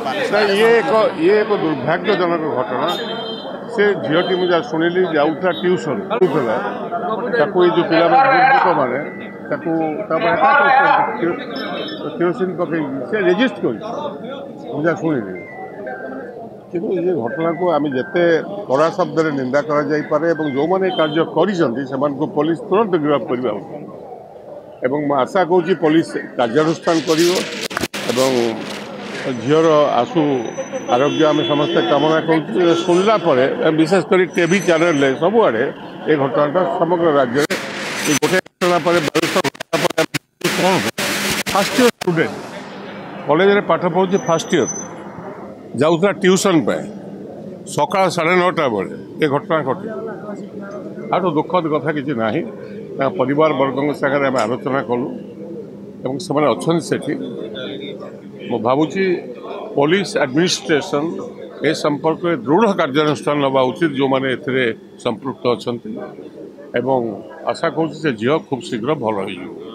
ये एक दुर्भाग्यजनक घटना से झीटी मुझे शुणिली जाऊला ट्यूशन जो पिला दुर्बृत्त मैंने केरोसिन पकई से रेजिस्ट कर मुझे शुणिली कि ये घटना को आम जिते कड़ा शब्द निंदा करे जो मैंने कार्य कर पुलिस तुरंत गिरफ्त करवा उचित आशा करुँच पुलिस कार्यानुष्ठान कर झीर आसु आरोग्य आम समस्ते कामना कर शुणला विशेषकर टीवी चैनल सबुआड़े ये घटना समग्र राज्य में गोटे घटना पर कौन फास्ट इयर स्टूडेंट कॉलेज में पाठ पढ़ुचे फास्ट इयर जाऊला ट्यूशन पे सका 9:30 बेले ये घटना घटे आठ दुखद कथा किसी ना परिवार वर्ग सागर आम आलोचना कलु से अच्छा से मु भावुची पुलिस एडमिनिस्ट्रेशन ए संपर्क में दृढ़ कार्यानुष्ठान नवा उचित जो मैंने संपृक्त अच्छा आशा करुँच झील खूब शीघ्र भल हो।